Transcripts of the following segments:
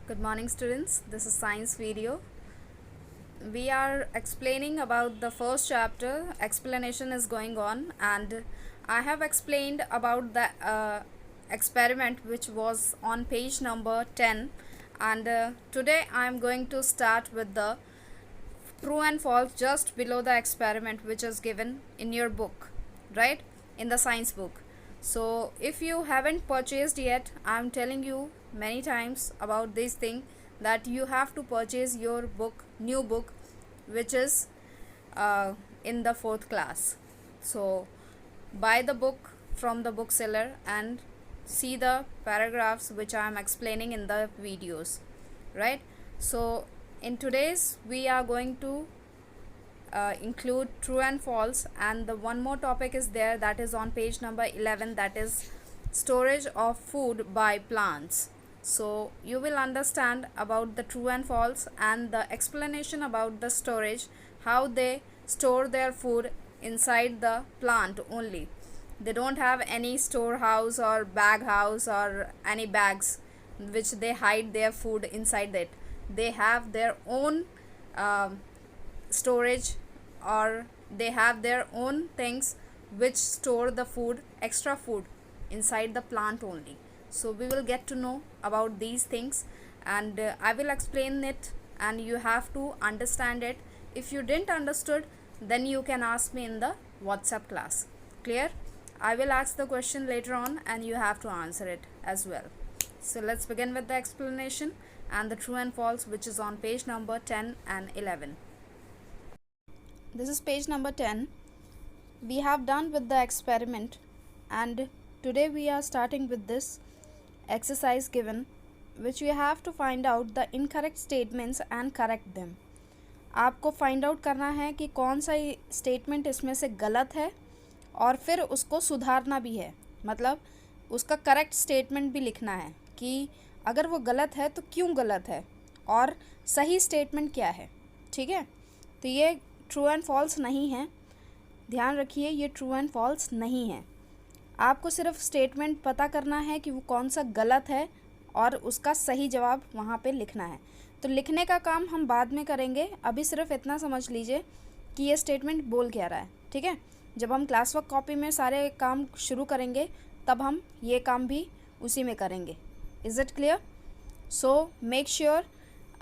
Good morning students, this is science video. We are explaining about the first chapter. Explanation is going on and I have explained about the experiment which was on page number 10, and today I am going to start with the true and false just below the experiment which is given in your book, right, in the science book. So if you haven't purchased yet, I am telling you many times about this thing, that you have to purchase your book, new book, which is in the 4th class. So buy the book from the bookseller and see the paragraphs which I am explaining in the videos, right? So in today's we are going to include true and false, and the one more topic is there, that is on page number 11, that is storage of food by plants. So you will understand about the true and false and the explanation about the storage, how they store their food inside the plant only. They don't have any storehouse or bag house or any bags which they hide their food inside it. They have their own storage, or they have their own things which store the food, extra food, inside the plant only. So we will get to know about these things, and I will explain it and you have to understand it. If you didn't understood, then you can ask me in the WhatsApp class. Clear? I will ask the question later on and you have to answer it as well. So let's begin with the explanation and the true and false, which is on page number 10 and 11. This is page number 10. We have done with the experiment, and today we are starting with this exercise given, which you have to find out the incorrect statements and correct them. आपको find out करना है कि कौन सा statement इसमें से गलत है और फिर उसको सुधारना भी है, मतलब उसका करेक्ट स्टेटमेंट भी लिखना है कि अगर वो गलत है तो क्यों गलत है और सही स्टेटमेंट क्या है। ठीक है, तो ये ट्रू एंड फॉल्स नहीं है, ध्यान रखिए, ये ट्रू एंड फॉल्स नहीं है। आपको सिर्फ स्टेटमेंट पता करना है कि वो कौन सा गलत है और उसका सही जवाब वहाँ पे लिखना है। तो लिखने का काम हम बाद में करेंगे, अभी सिर्फ इतना समझ लीजिए कि ये स्टेटमेंट बोल क्या रहा है। ठीक है, जब हम क्लास वर्क कॉपी में सारे काम शुरू करेंगे तब हम ये काम भी उसी में करेंगे। Is it clear? So make sure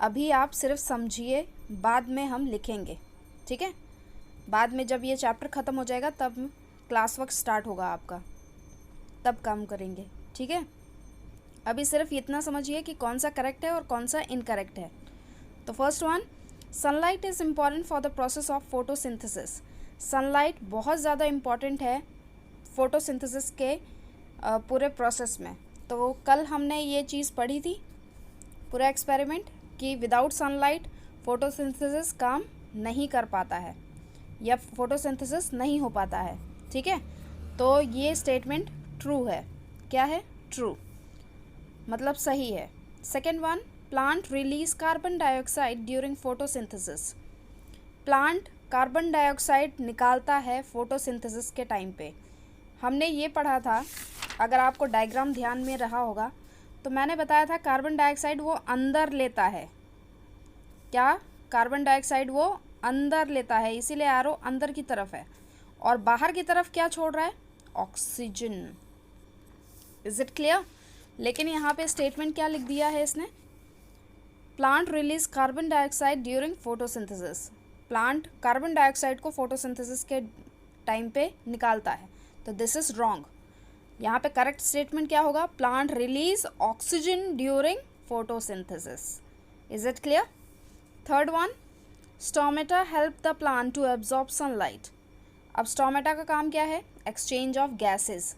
अभी आप सिर्फ समझिए, बाद में हम लिखेंगे। ठीक है, बाद में जब ये चैप्टर ख़त्म हो जाएगा तब क्लास वर्क स्टार्ट होगा आपका, तब काम करेंगे। ठीक है, अभी सिर्फ इतना समझिए कि कौन सा करेक्ट है और कौन सा इनकरेक्ट है। तो first one, sunlight is important for the process of photosynthesis. Sunlight बहुत ज़्यादा इम्पॉर्टेंट है फोटोसिंथेसिस के पूरे प्रोसेस में। तो कल हमने ये चीज़ पढ़ी थी पूरा एक्सपेरिमेंट कि विदाउट सनलाइट फोटोसिंथेसिस काम नहीं कर पाता है या फोटोसिंथेसिस नहीं हो पाता है। ठीक है, तो ये स्टेटमेंट ट्रू है। क्या है? ट्रू, मतलब सही है। Second one, plant release carbon dioxide during photosynthesis. Plant carbon dioxide निकालता है फोटोसिंथेसिस के टाइम पे। हमने ये पढ़ा था, अगर आपको डायग्राम ध्यान में रहा होगा तो मैंने बताया था कार्बन डाइऑक्साइड वो अंदर लेता है। क्या? कार्बन डाइऑक्साइड वो अंदर लेता है, इसीलिए एरो अंदर की तरफ है, और बाहर की तरफ क्या छोड़ रहा है? ऑक्सीजन। Is it clear? लेकिन यहाँ पे स्टेटमेंट क्या लिख दिया है इसने? Plant release carbon dioxide during photosynthesis. Plant carbon dioxide को फोटोसिंथेसिस के टाइम पे निकालता है, तो दिस इज रॉन्ग। यहाँ पे करेक्ट स्टेटमेंट क्या होगा? Plant release oxygen during photosynthesis. Is it clear? Third one, stomata help the plant to absorb sunlight. अब स्टोमेटा का काम क्या है? एक्सचेंज ऑफ गैसेस,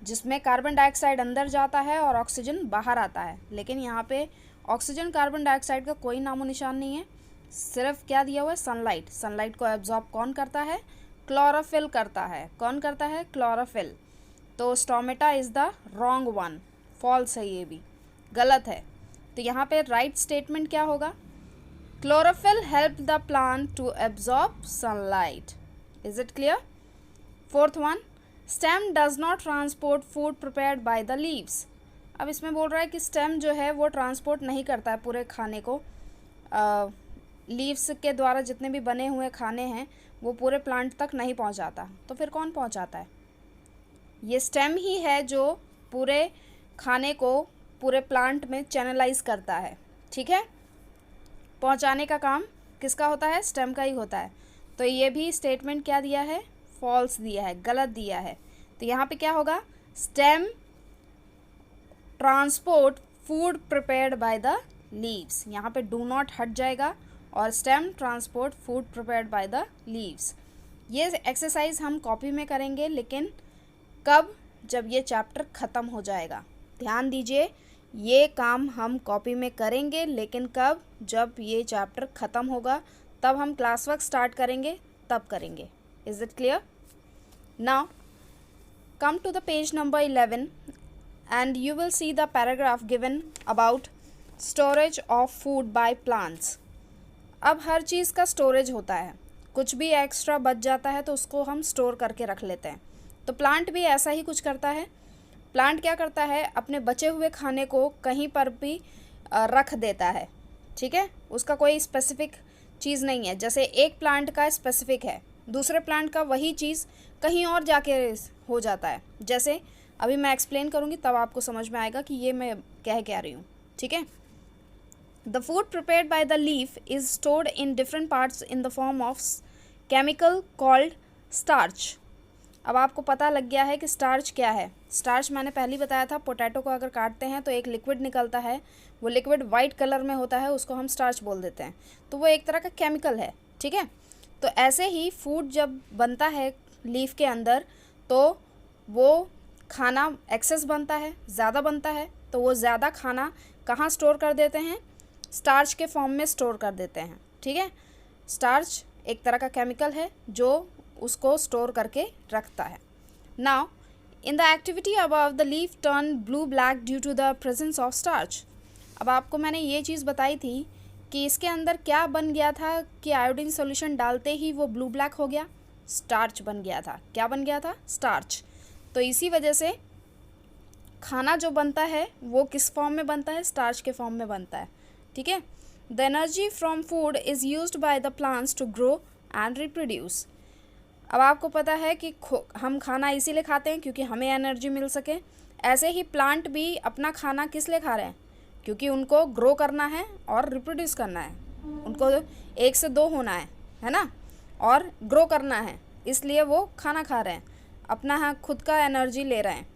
जिसमें कार्बन डाइऑक्साइड अंदर जाता है और ऑक्सीजन बाहर आता है। लेकिन यहाँ पे ऑक्सीजन कार्बन डाइऑक्साइड का कोई नामो निशान नहीं है, सिर्फ क्या दिया हुआ है? सनलाइट। सनलाइट को एब्जॉर्ब कौन करता है? क्लोरोफिल करता है। कौन करता है? क्लोरोफिल। तो stomata is the wrong one, false है, ये भी गलत है। तो यहाँ पे राइट स्टेटमेंट क्या होगा? Chlorophyll help the plant to absorb sunlight. Is it clear? Fourth one, stem does not transport food prepared by the leaves. अब इसमें बोल रहा है कि स्टेम जो है वो ट्रांसपोर्ट नहीं करता है पूरे खाने को, लीव्स के द्वारा जितने भी बने हुए खाने हैं वो पूरे प्लांट तक नहीं पहुंचाता। तो फिर कौन पहुंचाता है? ये स्टेम ही है जो पूरे खाने को पूरे प्लांट में चैनलाइज करता है। ठीक है, पहुंचाने का काम किसका होता है? स्टेम का ही होता है। तो ये भी स्टेटमेंट क्या दिया है? फॉल्स दिया है, गलत दिया है। तो यहाँ पे क्या होगा? Stem transport food prepared by the leaves. यहाँ पे डू नॉट हट जाएगा और stem transport food prepared by the leaves. ये एक्सरसाइज हम कॉपी में करेंगे, लेकिन कब? जब ये चैप्टर ख़त्म हो जाएगा। ध्यान दीजिए, ये काम हम कॉपी में करेंगे, लेकिन कब? जब ये चैप्टर ख़त्म होगा, तब हम क्लास वर्क स्टार्ट करेंगे, तब करेंगे। Is it clear? Now come to the page number 11 and you will see the paragraph given about storage of food by plants. अब हर चीज़ का स्टोरेज होता है, कुछ भी एक्स्ट्रा बच जाता है तो उसको हम स्टोर करके रख लेते हैं। तो प्लांट भी ऐसा ही कुछ करता है। प्लांट क्या करता है? अपने बचे हुए खाने को कहीं पर भी रख देता है। ठीक है, उसका कोई स्पेसिफिक चीज़ नहीं है। जैसे एक प्लांट का स्पेसिफिक है, दूसरे प्लांट का वही चीज़ कहीं और जाके हो जाता है। जैसे अभी मैं एक्सप्लेन करूँगी तब आपको समझ में आएगा कि ये मैं कह क्या रही हूँ। ठीक है, the food prepared by the leaf is stored in different parts in the form of chemical called starch. अब आपको पता लग गया है कि स्टार्च क्या है। स्टार्च मैंने पहले ही बताया था, पोटैटो को अगर काटते हैं तो एक लिक्विड निकलता है, वो लिक्विड वाइट कलर में होता है, उसको हम स्टार्च बोल देते हैं। तो वो एक तरह का केमिकल है। ठीक है, तो ऐसे ही फूड जब बनता है लीफ के अंदर तो वो खाना एक्सेस बनता है, ज़्यादा बनता है, तो वो ज़्यादा खाना कहाँ स्टोर कर देते हैं? स्टार्च के फॉर्म में स्टोर कर देते हैं। ठीक है, स्टार्च एक तरह का केमिकल है जो उसको स्टोर करके रखता है। Now in the activity above the leaf turn blue black due to the presence of starch. अब आपको मैंने ये चीज़ बताई थी कि इसके अंदर क्या बन गया था कि आयोडीन सॉल्यूशन डालते ही वो ब्लू ब्लैक हो गया, स्टार्च बन गया था। क्या बन गया था? स्टार्च। तो इसी वजह से खाना जो बनता है वो किस फॉर्म में बनता है? स्टार्च के फॉर्म में बनता है। ठीक है, the energy from food is used by the plants to grow and reproduce. अब आपको पता है कि हम खाना इसीलिए खाते हैं क्योंकि हमें एनर्जी मिल सके। ऐसे ही प्लांट भी अपना खाना किस लिए खा रहे हैं? क्योंकि उनको ग्रो करना है और रिप्रोड्यूस करना है, उनको 1 से 2 होना है ना, और ग्रो करना है, इसलिए वो खाना खा रहे हैं, अपना खुद का एनर्जी ले रहे हैं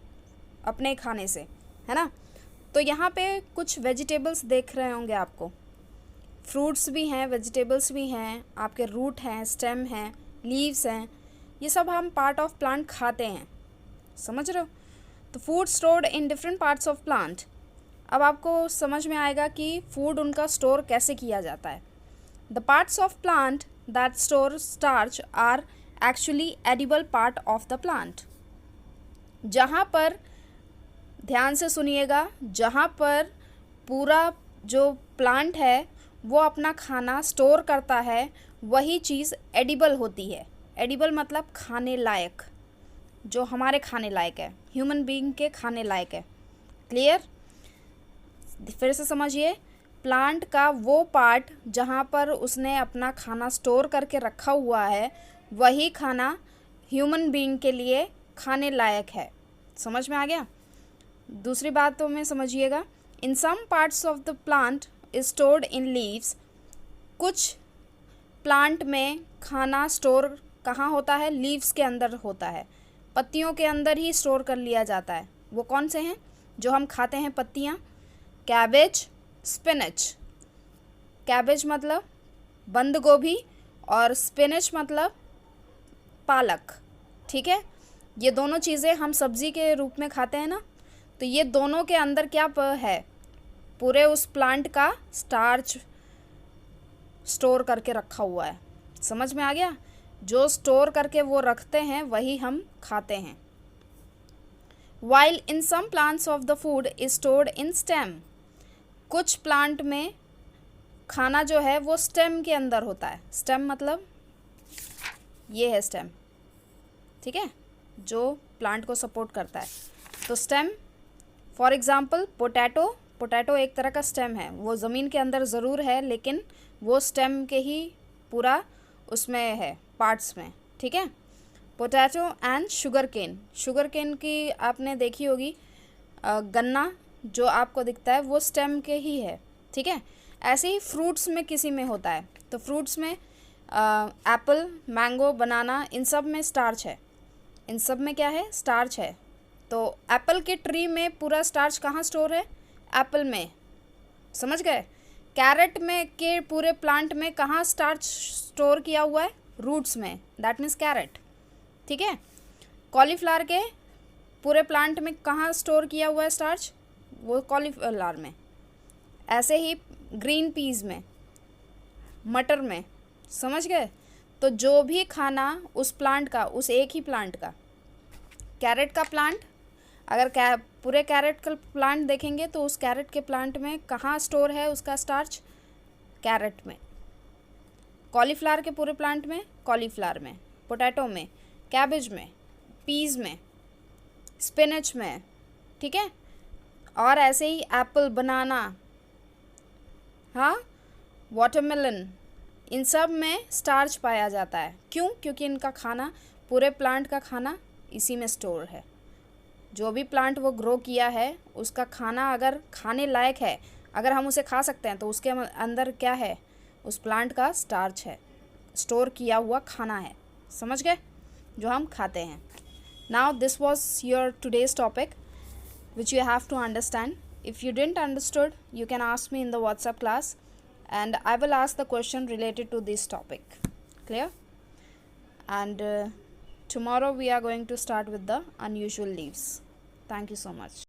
अपने खाने से, है ना। तो यहाँ पे कुछ वेजिटेबल्स देख रहे होंगे आपको, फ्रूट्स भी हैं, वेजिटेबल्स भी हैं, आपके रूट हैं, स्टेम हैं, लीव्स हैं, ये सब हम पार्ट ऑफ प्लांट खाते हैं, समझ रहे हो। तो food stored in different parts of plant. अब आपको समझ में आएगा कि फूड उनका स्टोर कैसे किया जाता है। The parts of plant that store starch are actually edible part of the plant. जहाँ पर, ध्यान से सुनिएगा, जहाँ पर पूरा जो प्लांट है वो अपना खाना स्टोर करता है, वही चीज़ एडिबल होती है। एडिबल मतलब खाने लायक, जो हमारे खाने लायक है, ह्यूमन बीइंग के खाने लायक है। क्लियर? फिर से समझिए, प्लांट का वो पार्ट जहाँ पर उसने अपना खाना स्टोर करके रखा हुआ है, वही खाना ह्यूमन बीइंग के लिए खाने लायक है। समझ में आ गया? दूसरी बात तो में समझिएगा, in some parts of the plant is stored in leaves. कुछ प्लांट में खाना स्टोर कहाँ होता है? लीव्स के अंदर होता है, पत्तियों के अंदर ही स्टोर कर लिया जाता है। वो कौन से हैं जो हम खाते हैं? पत्तियाँ, कैबेज, स्पिनच। कैबेज मतलब बंद गोभी और स्पिनच मतलब पालक। ठीक है, ये दोनों चीज़ें हम सब्ज़ी के रूप में खाते हैं ना, तो ये दोनों के अंदर क्या है? पूरे उस प्लांट का स्टार्च स्टोर करके रखा हुआ है। समझ में आ गया? जो स्टोर करके वो रखते हैं वही हम खाते हैं। While in some plants of the food is stored in stem, कुछ प्लांट में खाना जो है वो स्टेम के अंदर होता है। स्टेम मतलब ये है स्टेम, ठीक है, जो प्लांट को सपोर्ट करता है। तो stem for example potato, potato एक तरह का स्टेम है, वो ज़मीन के अंदर ज़रूर है लेकिन वो स्टेम के ही पूरा उसमें है पार्ट्स में, ठीक है। Potato and sugarcane, sugarcane की आपने देखी होगी, गन्ना जो आपको दिखता है वो स्टेम के ही है, ठीक है। ऐसे ही फ्रूट्स में किसी में होता है, तो फ्रूट्स में एप्पल, मैंगो, बनाना, इन सब में स्टार्च है, इन सब में क्या है, स्टार्च है। तो एप्पल के ट्री में पूरा स्टार्च कहाँ स्टोर है, एप्पल में, समझ गए। कैरेट में के पूरे प्लांट में कहाँ स्टार्च स्टोर किया हुआ है, रूट्स में, दैट मीन्स कैरेट, ठीक है। कॉलीफ्लावर के पूरे प्लांट में कहाँ स्टोर किया हुआ है स्टार्च, वो कॉलीफ्लावर में। ऐसे ही ग्रीन पीस में, मटर में, समझ गए। तो जो भी खाना उस प्लांट का, उस एक ही प्लांट का, कैरेट का प्लांट, अगर पूरे कैरेट का प्लांट देखेंगे तो उस कैरेट के प्लांट में कहाँ स्टोर है उसका स्टार्च, कैरेट में। कॉलीफ्लावर के पूरे प्लांट में, कॉलीफ्लावर में। पोटैटो में, कैबेज में, पीज में, स्पिनच में, ठीक है। और ऐसे ही एप्पल, बनाना, हाँ, वाटरमेलन, इन सब में स्टार्च पाया जाता है। क्यों? क्योंकि इनका खाना, पूरे प्लांट का खाना इसी में स्टोर है। जो भी प्लांट वो ग्रो किया है उसका खाना अगर खाने लायक है, अगर हम उसे खा सकते हैं, तो उसके अंदर क्या है, उस प्लांट का स्टार्च है, स्टोर किया हुआ खाना है, समझ गए, जो हम खाते हैं। Now this was your today's topic which you have to understand. If you didn't understood, you can ask me in the WhatsApp class and I will ask the question related to this topic. Clear? And tomorrow we are going to start with the unusual leaves. Thank you so much.